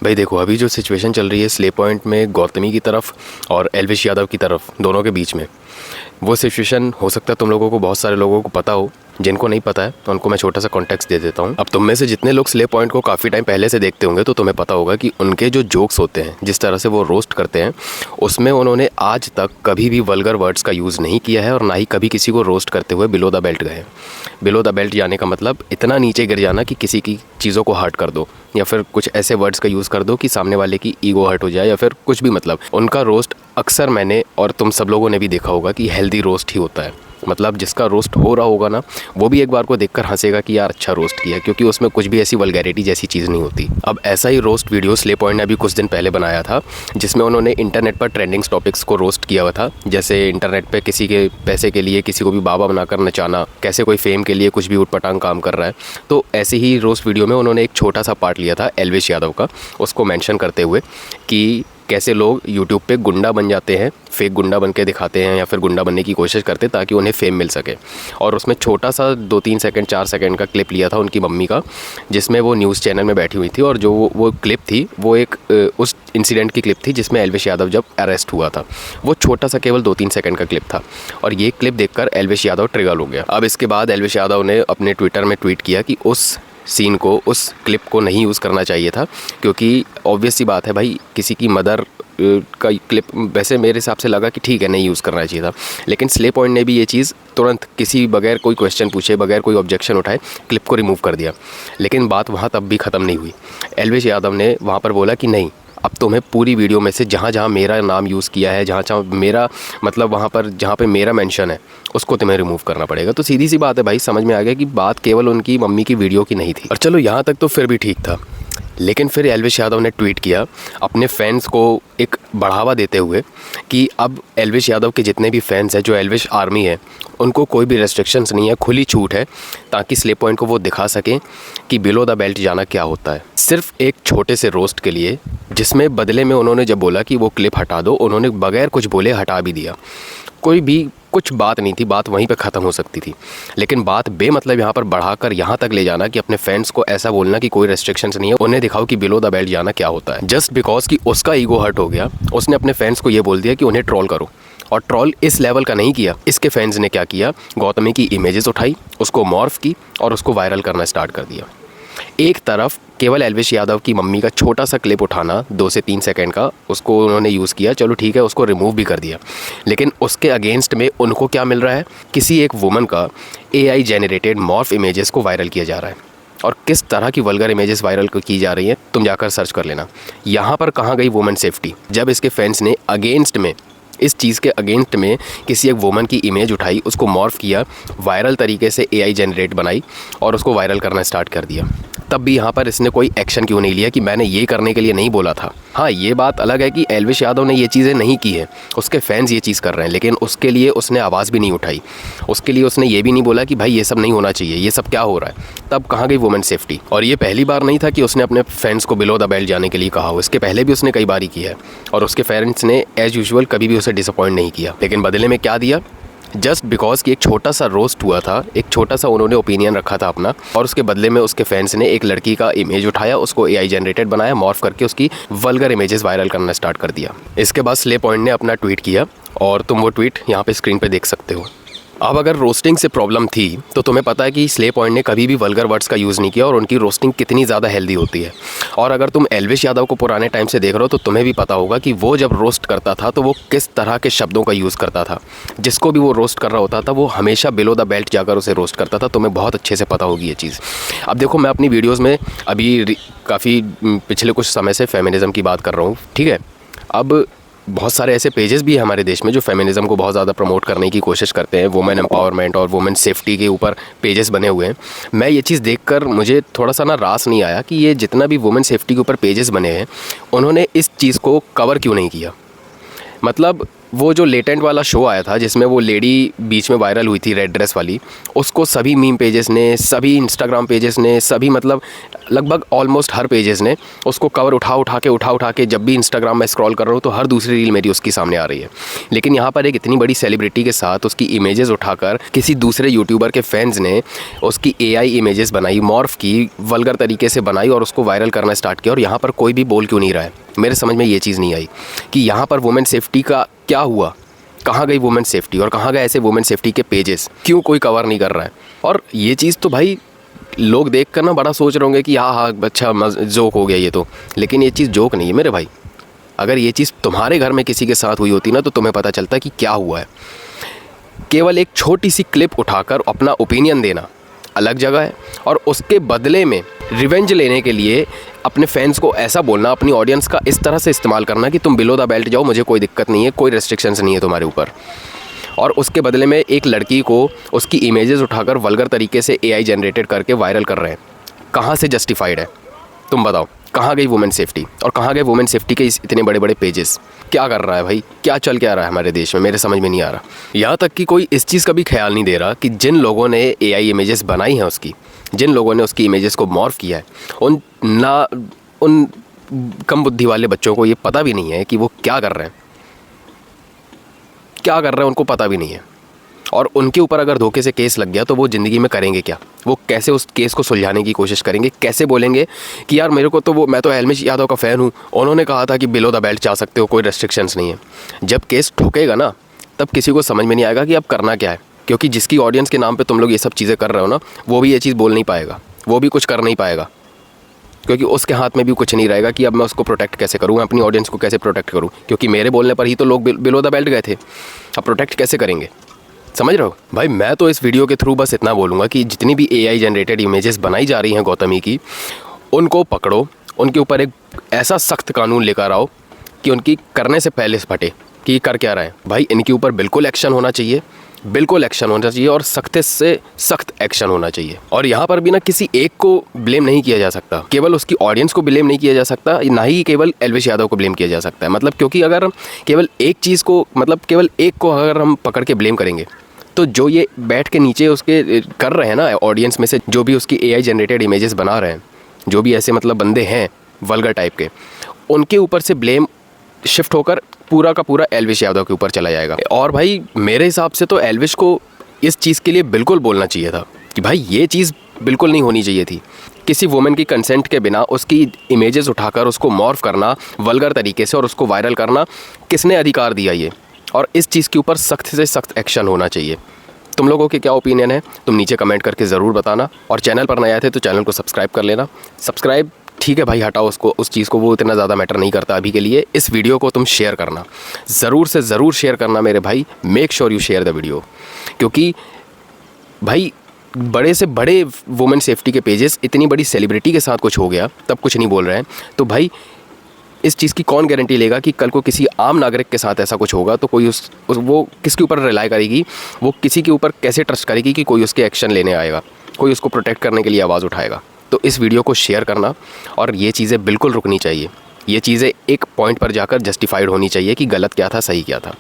भाई देखो, अभी जो सिचुएशन चल रही है स्ले पॉइंट में गौतमी की तरफ और एल्विश यादव की तरफ, दोनों के बीच में, वो सिचुएशन हो सकता है तुम लोगों को, बहुत सारे लोगों को पता हो। जिनको नहीं पता है तो उनको मैं छोटा सा कॉन्टेक्स्ट दे देता हूँ। अब तुम में से जितने लोग स्ले पॉइंट को काफ़ी टाइम पहले से देखते होंगे तो तुम्हें पता होगा कि उनके जो जोक्स होते हैं, जिस तरह से वो रोस्ट करते हैं, उसमें उन्होंने आज तक कभी भी वल्गर वर्ड्स का यूज़ नहीं किया है और ना ही कभी किसी को रोस्ट करते हुए बिलो द बेल्ट गए। बिलो द बेल्ट जाने का मतलब इतना नीचे गिर जाना कि किसी की चीज़ों को हर्ट कर दो या फिर कुछ ऐसे वर्ड्स का यूज़ कर दो कि सामने वाले की ईगो हर्ट हो जाए या फिर कुछ भी। मतलब उनका रोस्ट अक्सर मैंने और तुम सब लोगों ने भी देखा होगा कि हेल्दी रोस्ट ही होता है। मतलब जिसका रोस्ट हो रहा होगा ना, वो भी एक बार को देखकर हंसेगा कि यार अच्छा रोस्ट किया, क्योंकि उसमें कुछ भी ऐसी वल्गैरिटी जैसी चीज़ नहीं होती। अब ऐसा ही रोस्ट वीडियो स्ले पॉइंट ने अभी कुछ दिन पहले बनाया था, जिसमें उन्होंने इंटरनेट पर ट्रेंडिंग टॉपिक्स को रोस्ट किया हुआ था। जैसे इंटरनेट पे किसी के पैसे के लिए किसी को भी बाबा बनाकर नचाना, कैसे कोई फेम के लिए कुछ भी उटपटांग काम कर रहा है। तो ऐसे ही रोस्ट वीडियो में उन्होंने एक छोटा सा पार्ट लिया था एल्विश यादव का, उसको मेंशन करते हुए कि कैसे लोग यूट्यूब पे गुंडा बन जाते हैं, फेक गुंडा बन के दिखाते हैं या फिर गुंडा बनने की कोशिश करते हैं ताकि उन्हें फेम मिल सके। और उसमें छोटा सा 2-3 सेकंड 4 सेकंड का क्लिप लिया था उनकी मम्मी का, जिसमें वो न्यूज़ चैनल में बैठी हुई थी और जो वो क्लिप थी वो एक उस इंसिडेंट की क्लिप थी जिसमें एल्विश यादव जब अरेस्ट हुआ था। वो छोटा सा केवल 2-3 सेकंड का क्लिप था और ये क्लिप देखकर एल्विश यादव ट्रिगर हो गया। अब इसके बाद एल्विश यादव ने अपने ट्विटर में ट्वीट किया कि उस सीन को, उस क्लिप को नहीं यूज़ करना चाहिए था, क्योंकि ऑब्वियस सी बात है भाई, किसी की मदर का क्लिप वैसे मेरे हिसाब से लगा कि ठीक है नहीं यूज़ करना चाहिए था। लेकिन स्ले पॉइंट ने भी ये चीज़ तुरंत किसी बगैर कोई क्वेश्चन पूछे, बगैर कोई ऑब्जेक्शन उठाए क्लिप को रिमूव कर दिया। लेकिन बात वहाँ तब भी ख़त्म नहीं हुई। एल्विश यादव ने वहाँ पर बोला कि नहीं, अब तुम्हें पूरी वीडियो में से जहाँ जहाँ मेरा नाम यूज़ किया है, जहाँ जहाँ मेरा मतलब वहाँ पर जहाँ पे मेरा मेंशन है, उसको तुम्हें रिमूव करना पड़ेगा। तो सीधी सी बात है भाई, समझ में आ गया कि बात केवल उनकी मम्मी की वीडियो की नहीं थी। और चलो यहाँ तक तो फिर भी ठीक था। लेकिन फिर एल्विश यादव ने ट्वीट किया अपने फैंस को एक बढ़ावा देते हुए कि अब एल्विश यादव के जितने भी फैंस हैं, जो एल्विश आर्मी है, उनको कोई भी रेस्ट्रिक्शंस नहीं है, खुली छूट है, ताकि स्ले पॉइंट को वो दिखा सकें कि बिलो द बेल्ट जाना क्या होता है। सिर्फ एक छोटे से रोस्ट के लिए, जिसमें बदले में उन्होंने जब बोला कि वो क्लिप हटा दो, उन्होंने बगैर कुछ बोले हटा भी दिया। कोई भी कुछ बात नहीं थी, बात वहीं पे ख़त्म हो सकती थी। लेकिन बात बेमतलब यहाँ पर बढ़ाकर यहाँ तक ले जाना कि अपने फैंस को ऐसा बोलना कि कोई रेस्ट्रिक्शंस नहीं है, उन्हें दिखाओ कि बिलो द बेल्ट जाना क्या होता है। जस्ट बिकॉज कि उसका ईगो हर्ट हो गया, उसने अपने फैंस को ये बोल दिया कि उन्हें ट्रोल करो। और ट्रोल इस लेवल का नहीं किया। इसके फैंस ने क्या किया, गौतमी की इमेजेस उठाई, उसको मॉर्फ की और उसको वायरल करना स्टार्ट कर दिया। एक तरफ केवल एल्विश यादव की मम्मी का छोटा सा क्लिप उठाना 2 से 3 सेकंड का, उसको उन्होंने यूज़ किया, चलो ठीक है, उसको रिमूव भी कर दिया। लेकिन उसके अगेंस्ट में उनको क्या मिल रहा है, किसी एक वुमन का AI जेनरेटेड मॉर्फ इमेजेस को वायरल किया जा रहा है। और किस तरह की वल्गर इमेजेस वायरल की जा रही हैं, तुम जाकर सर्च कर लेना। यहाँ पर कहाँ गई वुमन सेफ्टी, जब इसके फैंस ने अगेंस्ट में, इस चीज़ के अगेंस्ट में किसी एक वुमन की इमेज उठाई, उसको मॉर्फ किया, वायरल तरीके से AI जनरेट बनाई और उसको वायरल करना स्टार्ट कर दिया। तब भी यहाँ पर इसने कोई एक्शन क्यों नहीं लिया कि मैंने ये करने के लिए नहीं बोला था। हाँ, ये बात अलग है कि एल्विश यादव ने ये चीज़ें नहीं की है, उसके फैंस ये चीज़ कर रहे हैं, लेकिन उसके लिए उसने आवाज़ भी नहीं उठाई। उसके लिए उसने ये भी नहीं बोला कि भाई ये सब नहीं होना चाहिए, ये सब क्या हो रहा है। तब कहाँ गई वुमेन सेफ्टी। और ये पहली बार नहीं था कि उसने अपने फैंस को बिलो द बेल्ट जाने के लिए कहा हो, इसके पहले भी उसने कई बार किया है और उसके फैंस ने एज यूजुअल कभी भी उसे डिसअपॉइंट नहीं किया। लेकिन बदले में क्या दिया, जस्ट बिकॉज कि एक छोटा सा रोस्ट हुआ था, एक छोटा सा उन्होंने ओपिनियन रखा था अपना, और उसके बदले में उसके फैंस ने एक लड़की का इमेज उठाया, उसको AI जनरेटेड बनाया, मॉर्फ करके उसकी वल्गर इमेजेस वायरल करना स्टार्ट कर दिया। इसके बाद स्ले पॉइंट ने अपना ट्वीट किया और तुम वो ट्वीट यहाँ पे स्क्रीन पे देख सकते हो। अब अगर रोस्टिंग से प्रॉब्लम थी तो तुम्हें पता है कि स्ले पॉइंट ने कभी भी वल्गर वर्ड्स का यूज़ नहीं किया और उनकी रोस्टिंग कितनी ज़्यादा हेल्दी होती है। और अगर तुम एल्विश यादव को पुराने टाइम से देख रहे हो तो तुम्हें भी पता होगा कि वो जब रोस्ट करता था तो वो किस तरह के शब्दों का यूज़ करता था। जिसको भी वो रोस्ट कर रहा होता था वो हमेशा बिलो द बेल्ट जाकर उसे रोस्ट करता था। तुम्हें बहुत अच्छे से पता होगी ये चीज़। अब देखो, मैं अपनी वीडियोज़ में अभी काफ़ी पिछले कुछ समय से फेमिनिज़म की बात कर रहा हूँ, ठीक है। अब बहुत सारे ऐसे पेजेस भी हैं हमारे देश में जो फेमिनिज़म को बहुत ज़्यादा प्रमोट करने की कोशिश करते हैं, वुमेन एम्पावरमेंट और वुमेन सेफ्टी के ऊपर पेजेस बने हुए हैं। मैं ये चीज़ देखकर मुझे थोड़ा सा ना रास नहीं आया कि ये जितना भी वुमेन सेफ्टी के ऊपर पेजेस बने हैं, उन्होंने इस चीज़ को कवर क्यों नहीं किया। मतलब वो जो लेटेंट वाला शो आया था जिसमें वो लेडी बीच में वायरल हुई थी रेड ड्रेस वाली, उसको सभी मीम पेजेस ने, सभी इंस्टाग्राम पेजेस ने, सभी मतलब लगभग ऑलमोस्ट हर पेजेस ने उसको कवर उठा के जब भी इंस्टाग्राम में स्क्रॉल कर रहा हूँ तो हर दूसरी रील मेरी उसकी सामने आ रही है। लेकिन यहाँ पर एक इतनी बड़ी सेलिब्रिटी के साथ उसकी इमेजेस उठाकर किसी दूसरे यूट्यूबर के फैंस ने उसकी AI इमेजेस बनाई, मॉर्फ की, वल्गर तरीके से बनाई और उसको वायरल करना स्टार्ट किया। और यहाँ पर कोई भी बोल क्यों नहीं रहा है? मेरे समझ में ये चीज़ नहीं आई कि यहाँ पर वुमेन सेफ्टी का क्या हुआ, कहाँ गई वुमेन सेफ्टी और कहाँ गए ऐसे वुमेन सेफ्टी के पेजेस, क्यों कोई कवर नहीं कर रहा है? और ये चीज़ तो भाई लोग देख कर ना बड़ा सोच रहे होंगे कि हाँ अच्छा जोक हो गया ये तो, लेकिन ये चीज़ जोक नहीं है मेरे भाई। अगर ये चीज़ तुम्हारे घर में किसी के साथ हुई होती ना तो तुम्हें पता चलता कि क्या हुआ है। केवल एक छोटी सी क्लिप उठाकर अपना ओपिनियन देना अलग जगह है, और उसके बदले में रिवेंज लेने के लिए अपने फैंस को ऐसा बोलना, अपनी ऑडियंस का इस तरह से इस्तेमाल करना कि तुम बिलो द बेल्ट जाओ, मुझे कोई दिक्कत नहीं है, कोई रेस्ट्रिक्शंस नहीं है तुम्हारे ऊपर। और उसके बदले में एक लड़की को उसकी इमेजेस उठाकर वल्गर तरीके से AI जनरेटेड करके वायरल कर रहे हैं। कहाँ से जस्टिफाइड है? तुम बताओ, कहाँ गई वुमेन सेफ्टी और कहाँ गए वुमेन सेफ्टी के इतने बड़े बड़े पेजेस? क्या कर रहा है भाई? क्या चल क्या रहा है हमारे देश में? मेरे समझ में नहीं आ रहा। यहाँ तक कि कोई इस चीज़ का भी ख्याल नहीं दे रहा कि जिन लोगों ने AI इमेजेस बनाई हैं उसकी, जिन लोगों ने उसकी इमेजेस को मॉर्फ किया है, उन कम बुद्धि वाले बच्चों को ये पता भी नहीं है कि वो क्या कर रहे हैं, उनको पता भी नहीं है। और उनके ऊपर अगर धोखे से केस लग गया तो वो ज़िंदगी में करेंगे क्या? वो कैसे उस केस को सुलझाने की कोशिश करेंगे? कैसे बोलेंगे कि यार मेरे को तो मैं तो एलविश यादव का फ़ैन हूँ, उन्होंने कहा था कि बिलो द बेल्ट जा सकते हो, कोई रेस्ट्रिक्शंस नहीं है। जब केस ठोकेगा ना तब किसी को समझ में नहीं आएगा कि अब करना क्या है, क्योंकि जिसकी ऑडियंस के नाम पर तुम लोग ये सब चीज़ें कर रहे हो ना, वो भी ये चीज़ बोल नहीं पाएगा, वो भी कुछ कर नहीं पाएगा, क्योंकि उसके हाथ में भी कुछ नहीं रहेगा कि अब मैं उसको प्रोटेक्ट कैसे करूँ, मैं अपनी ऑडियंस को कैसे प्रोटेक्ट करूँ, क्योंकि मेरे बोलने पर ही तो लोग बिलो द बेल्ट गए थे। अब प्रोटेक्ट कैसे करेंगे? समझ रहे हो भाई? मैं तो इस वीडियो के थ्रू बस इतना बोलूँगा कि जितनी भी AI जनरेटेड इमेजेस बनाई जा रही हैं गौतमी की, उनको पकड़ो, उनके ऊपर एक ऐसा सख्त कानून लेकर आओ कि उनकी करने से पहले फटे कि ये कर क्या रहे हैं। भाई इनके ऊपर बिल्कुल एक्शन होना चाहिए, बिल्कुल एक्शन होना चाहिए, और सख्त से सख्त एक्शन होना चाहिए। और यहाँ पर भी ना किसी एक को ब्लेम नहीं किया जा सकता, केवल उसकी ऑडियंस को ब्लेम नहीं किया जा सकता, ना ही केवल एलविश यादव को ब्लेम किया जा सकता है। मतलब क्योंकि अगर हम केवल एक चीज़ को, मतलब केवल एक को अगर हम पकड़ के ब्लेम करेंगे तो जो ये बैठ के नीचे उसके कर रहे हैं ना ऑडियंस में से, जो भी उसकी AI जनरेटेड इमेजेस बना रहे हैं, जो भी ऐसे मतलब बंदे हैं वल्गर टाइप के, उनके ऊपर से ब्लेम शिफ्ट होकर पूरा का पूरा एलविश यादव के ऊपर चला जाएगा। और भाई मेरे हिसाब से तो एलविश को इस चीज़ के लिए बिल्कुल बोलना चाहिए था कि भाई ये चीज़ बिल्कुल नहीं होनी चाहिए थी। किसी वुमेन की कंसेंट के बिना उसकी इमेजेस उठाकर उसको मॉर्फ करना वल्गर तरीके से और उसको वायरल करना, किसने अधिकार दिया ये? और इस चीज़ के ऊपर सख्त से सख्त एक्शन होना चाहिए। तुम लोगों के क्या ओपिनियन है तुम नीचे कमेंट करके ज़रूर बताना। और चैनल पर नए आए थे तो चैनल को सब्सक्राइब कर लेना। सब्सक्राइब ठीक है भाई, हटाओ उसको, उस चीज़ को, वो इतना ज़्यादा मैटर नहीं करता अभी के लिए। इस वीडियो को तुम शेयर करना, ज़रूर से ज़रूर शेयर करना मेरे भाई। Make sure you share the video, क्योंकि भाई बड़े से बड़े वुमेन सेफ्टी के पेजेस इतनी बड़ी सेलिब्रिटी के साथ कुछ हो गया तब कुछ नहीं बोल रहे हैं, तो भाई इस चीज़ की कौन गारंटी लेगा कि कल को किसी आम नागरिक के साथ ऐसा कुछ होगा तो कोई वो किसके ऊपर रिलाई करेगी, वो किसी के ऊपर कैसे ट्रस्ट करेगी कि कोई उसके एक्शन लेने आएगा, कोई उसको प्रोटेक्ट करने के लिए आवाज़ उठाएगा। तो इस वीडियो को शेयर करना, और ये चीज़ें बिल्कुल रुकनी चाहिए। ये चीज़ें एक पॉइंट पर जाकर जस्टिफाइड होनी चाहिए कि गलत क्या था, सही क्या था।